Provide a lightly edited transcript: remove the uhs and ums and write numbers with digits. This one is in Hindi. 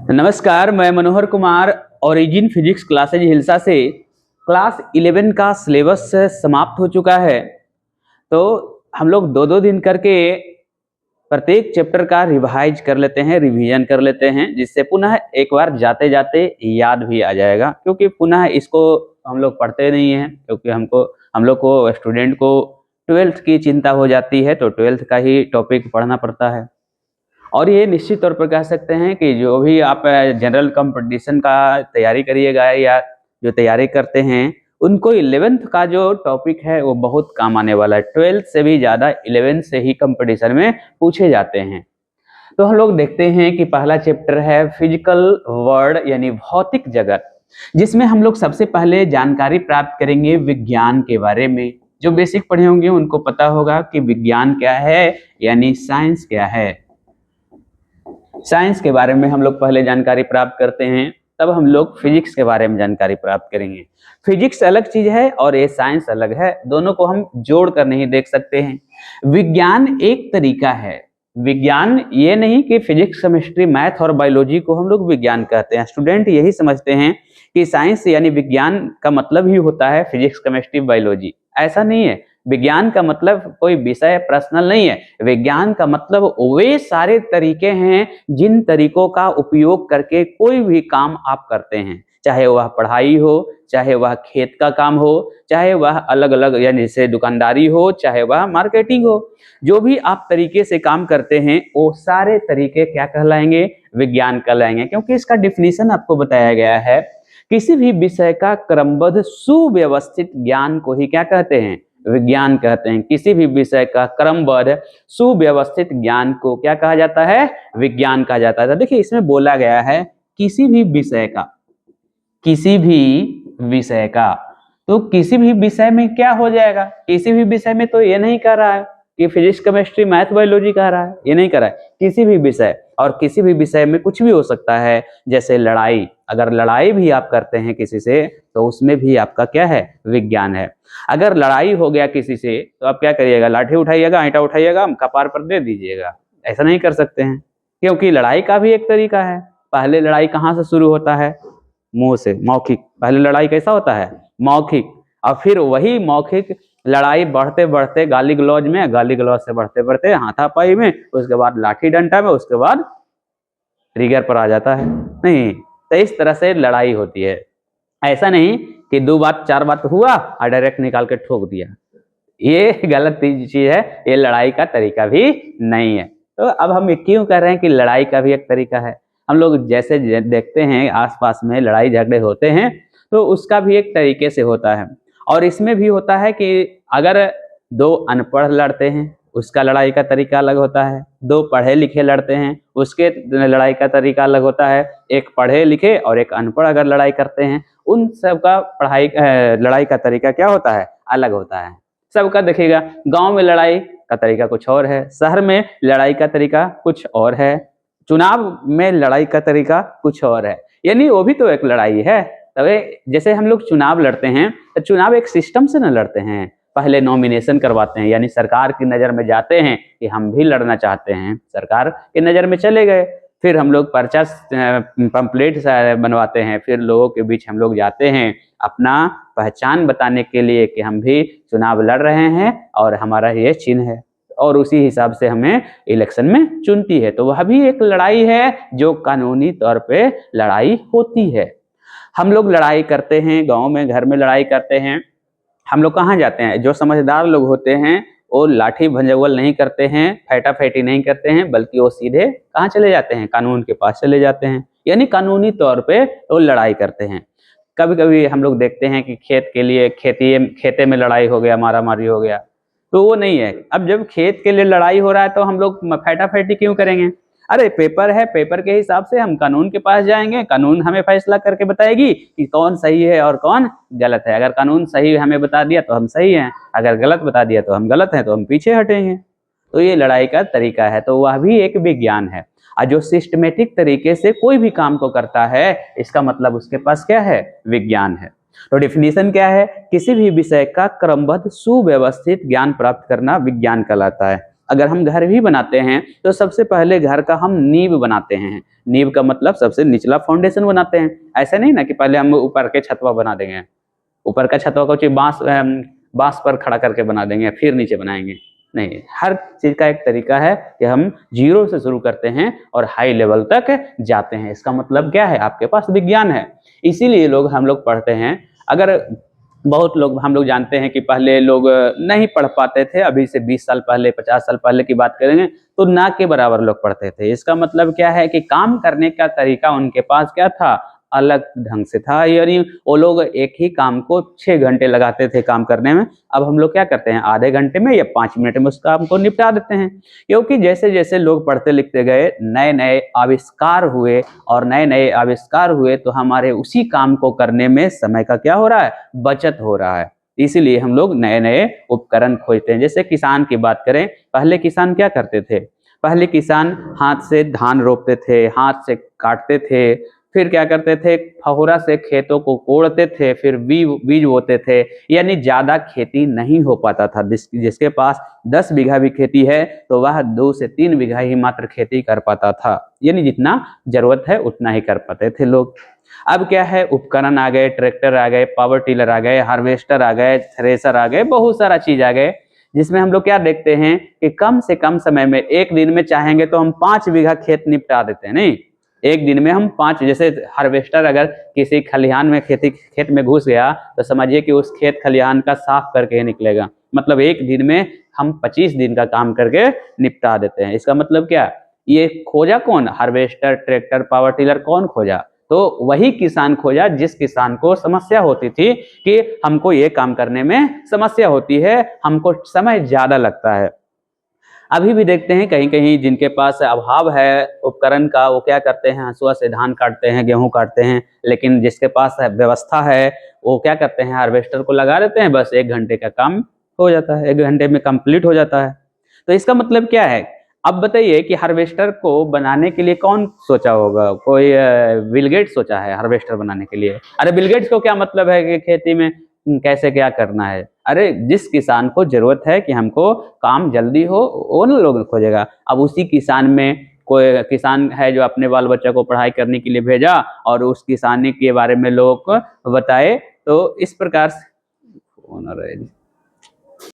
नमस्कार, मैं Manohar Kumar origin physics classes Hilsa से। क्लास 11 का सिलेबस समाप्त हो चुका है। तो हम लोग दो दो दिन करके प्रत्येक चैप्टर का रिवाइज कर लेते हैं, रिवीजन कर लेते हैं, जिससे पुनः एक बार जाते जाते याद भी आ जाएगा। क्योंकि पुनः इसको हम लोग पढ़ते नहीं हैं, क्योंकि हम लोग को स्टूडेंट को 12th की चिंता हो जाती है, तो 12th का ही टॉपिक पढ़ना पड़ता है। और ये निश्चित तौर पर कह सकते हैं कि जो भी आप जनरल कंपटीशन का तैयारी करिएगा या जो तैयारी करते हैं, उनको 11th का जो टॉपिक है वो बहुत काम आने वाला है। 12th से भी ज़्यादा 11th से ही कंपटीशन में पूछे जाते हैं। तो हम लोग देखते हैं कि पहला चैप्टर है फिजिकल वर्ल्ड यानी भौतिक जगत, जिसमें हम लोग सबसे पहले जानकारी प्राप्त करेंगे विज्ञान के बारे में। जो बेसिक पढ़े होंगे उनको पता होगा कि विज्ञान क्या है, यानी साइंस क्या है। साइंस के बारे में हम लोग पहले जानकारी प्राप्त करते हैं, तब हम लोग फिजिक्स के बारे में जानकारी प्राप्त करेंगे। फिजिक्स अलग चीज है और ये साइंस अलग है, दोनों को हम जोड़ कर नहीं देख सकते हैं। विज्ञान एक तरीका है। विज्ञान ये नहीं कि फिजिक्स, केमिस्ट्री, मैथ और बायोलॉजी को हम लोग विज्ञान कहते हैं। स्टूडेंट यही समझते हैं कि साइंस यानी विज्ञान का मतलब ही होता है फिजिक्स, केमिस्ट्री, बायोलॉजी। ऐसा नहीं है। विज्ञान का मतलब कोई विषय पर्सनल नहीं है। विज्ञान का मतलब वे सारे तरीके हैं जिन तरीकों का उपयोग करके कोई भी काम आप करते हैं, चाहे वह पढ़ाई हो, चाहे वह खेत का काम हो, चाहे वह अलग अलग यानी जैसे दुकानदारी हो, चाहे वह मार्केटिंग हो। जो भी आप तरीके से काम करते हैं वो सारे तरीके क्या कहलाएंगे? विज्ञान कहलाएंगे। क्योंकि इसका डिफिनीशन आपको बताया गया है। किसी भी विषय का क्रमबद्ध सुव्यवस्थित ज्ञान को ही क्या कहते हैं? विज्ञान कहते हैं। किसी भी विषय का क्रमबद्ध सुव्यवस्थित ज्ञान को क्या कहा जाता है? विज्ञान कहा जाता है। तो देखिए इसमें बोला गया है किसी भी विषय का, किसी भी विषय का। तो किसी भी विषय में क्या हो जाएगा? किसी भी विषय में तो ये नहीं कह रहा है कि फिजिक्स, केमिस्ट्री, मैथ, बायोलॉजी कह रहा है, ये नहीं कह रहा है। किसी भी विषय, और किसी भी विषय में कुछ भी हो सकता है। जैसे लड़ाई, अगर लड़ाई भी आप करते हैं किसी से तो उसमें भी आपका क्या है? विज्ञान है। अगर लड़ाई हो गया किसी से तो आप क्या करिएगा? लाठी उठाइएगा, ईंटा उठाइएगा, कपार पर दे दीजिएगा। ऐसा नहीं कर सकते हैं, क्योंकि लड़ाई का भी एक तरीका है। पहले लड़ाई कहाँ से शुरू होता है? मुंह से, मौखिक। पहले लड़ाई कैसा होता है? मौखिक। और फिर वही मौखिक लड़ाई बढ़ते बढ़ते गाली गलौज में, गाली गलौज से बढ़ते बढ़ते हाथापाई में, उसके बाद लाठी डंडा में, उसके बाद ट्रिगर पर आ जाता है। नहीं, तो इस तरह से लड़ाई होती है। ऐसा नहीं कि दो बात चार बात हुआ और डायरेक्ट निकाल के ठोक दिया। ये गलत चीज है, ये लड़ाई का तरीका भी नहीं है। तो अब हम ये क्यों कह रहे हैं कि लड़ाई का भी एक तरीका है? हम लोग जैसे देखते हैं आसपास में लड़ाई झगड़े होते हैं, तो उसका भी एक तरीके से होता है। और इसमें भी होता है कि अगर दो अनपढ़ लड़ते हैं, उसका लड़ाई का तरीका अलग होता है। दो पढ़े लिखे लड़ते हैं, उसके लड़ाई का तरीका अलग होता है। एक पढ़े लिखे और एक अनपढ़ अगर लड़ाई करते हैं, उन सबका लड़ाई का तरीका क्या होता है? अलग होता है। सबका देखिएगा, गांव में लड़ाई का तरीका कुछ और है, शहर में लड़ाई का तरीका कुछ और है, चुनाव में लड़ाई का तरीका कुछ और है। यानी वो भी तो एक लड़ाई है। तबे जैसे हम लोग चुनाव लड़ते हैं तो चुनाव एक सिस्टम से न लड़ते हैं। पहले नॉमिनेशन करवाते हैं, यानी सरकार की नज़र में जाते हैं कि हम भी लड़ना चाहते हैं, सरकार की नज़र में चले गए। फिर हम लोग पर्चा पंपलेट बनवाते हैं, फिर लोगों के बीच हम लोग जाते हैं अपना पहचान बताने के लिए कि हम भी चुनाव लड़ रहे हैं और हमारा ये चिन्ह है, और उसी हिसाब से हमें इलेक्शन में चुनती है। तो वह भी एक लड़ाई है जो कानूनी तौर पे लड़ाई होती है। हम लोग लड़ाई करते हैं, गांव में घर में लड़ाई करते हैं। हम लोग कहाँ जाते हैं? जो समझदार लोग होते हैं वो लाठी भंजवल नहीं करते हैं, फैटा फैटी नहीं करते हैं, बल्कि वो सीधे कहाँ चले जाते हैं? कानून के पास चले जाते हैं। यानी कानूनी तौर पे वो लड़ाई करते हैं। कभी कभी हम लोग देखते हैं कि खेत के लिए खेते में लड़ाई हो गया, मारा मारी हो गया, तो वो नहीं है। अब जब खेत के लिए लड़ाई हो रहा है तो हम लोग फैटा फैटी क्यों करेंगे? अरे पेपर है, पेपर के हिसाब से हम कानून के पास जाएंगे, कानून हमें फैसला करके बताएगी कि कौन सही है और कौन गलत है। अगर कानून सही हमें बता दिया तो हम सही हैं, अगर गलत बता दिया तो हम गलत हैं, तो हम पीछे हटेंगे। तो ये लड़ाई का तरीका है, तो वह भी एक विज्ञान है। और जो सिस्टमेटिक तरीके से कोई भी काम को करता है, इसका मतलब उसके पास क्या है? विज्ञान है। तो डिफिनीशन क्या है? किसी भी विषय का क्रमबद्ध सुव्यवस्थित ज्ञान प्राप्त करना विज्ञान कहलाता है। अगर हम घर भी बनाते हैं तो सबसे पहले घर का हम नींव बनाते हैं। नींव का मतलब सबसे निचला फाउंडेशन बनाते हैं। ऐसा नहीं ना कि पहले हम ऊपर के छतवा बना देंगे, ऊपर का छतवा को बांस पर खड़ा करके बना देंगे फिर नीचे बनाएंगे। नहीं, हर चीज का एक तरीका है कि हम जीरो से शुरू करते हैं और हाई लेवल तक जाते हैं। इसका मतलब क्या है, आपके पास विज्ञान है, इसीलिए हम लोग पढ़ते हैं। अगर बहुत लोग हम लोग जानते हैं कि पहले लोग नहीं पढ़ पाते थे, अभी से 20 साल पहले 50 साल पहले की बात करेंगे तो ना के बराबर लोग पढ़ते थे। इसका मतलब क्या है कि काम करने का तरीका उनके पास क्या था, अलग ढंग से था। यानी वो लोग एक ही काम को 6 घंटे लगाते थे काम करने में, अब हम लोग क्या करते हैं आधे घंटे में या 5 मिनट में उस काम को निपटा देते हैं। क्योंकि जैसे जैसे लोग पढ़ते लिखते गए, नए नए आविष्कार हुए, और नए नए आविष्कार हुए तो हमारे उसी काम को करने में समय का क्या हो रहा है, बचत हो रहा है। इसीलिए हम लोग नए नए उपकरण खोजते हैं। जैसे किसान की बात करें, पहले किसान क्या करते थे, पहले किसान हाथ से धान रोपते थे, हाथ से काटते थे, फिर क्या करते थे, फहुरा से खेतों को कोड़ते थे, फिर बीज बोते थे। यानी ज्यादा खेती नहीं हो पाता था। जिसके पास 10 बीघा भी खेती है तो वह 2 से 3 बीघा ही मात्र खेती कर पाता था। यानी जितना जरूरत है उतना ही कर पाते थे लोग। अब क्या है, उपकरण आ गए, ट्रैक्टर आ गए, पावर टिलर आ गए, हार्वेस्टर आ गए, थ्रेसर आ गए, बहुत सारा चीज आ गए, जिसमें हम लोग क्या देखते हैं कि कम से कम समय में, एक दिन में चाहेंगे तो हम 5 बीघा खेत निपटा देते हैं। नहीं, एक दिन में हम 5, जैसे हार्वेस्टर अगर किसी खलिहान में खेत में घुस गया तो समझिए कि उस खेत खलिहान का साफ करके ही निकलेगा। मतलब एक दिन में हम 25 दिन का काम करके निपटा देते हैं। इसका मतलब क्या, ये खोजा कौन, हार्वेस्टर, ट्रैक्टर, पावर टिलर कौन खोजा, तो वही किसान खोजा जिस किसान को समस्या होती थी कि हमको ये काम करने में समस्या होती है, हमको समय ज्यादा लगता है। अभी भी देखते हैं कहीं कहीं जिनके पास अभाव है उपकरण का, वो क्या करते हैं, हंसुआ से धान काटते हैं, गेहूं काटते हैं। लेकिन जिसके पास व्यवस्था है वो क्या करते हैं, हार्वेस्टर को लगा देते हैं, बस 1 घंटे का काम हो जाता है, 1 घंटे में कंप्लीट हो जाता है। तो इसका मतलब क्या है, अब बताइए कि हार्वेस्टर को बनाने के लिए कौन सोचा होगा, कोई बिल गेट्स सोचा है हार्वेस्टर बनाने के लिए? अरे बिल गेट्स को क्या मतलब है कि खेती में कैसे क्या करना है? अरे जिस किसान को जरूरत है कि हमको काम जल्दी हो, वो ना लोग खोजेगा। अब उसी किसान में कोई किसान है जो अपने बाल बच्चा को पढ़ाई करने के लिए भेजा और उस किसानी के बारे में लोगों को बताए, तो इस प्रकार से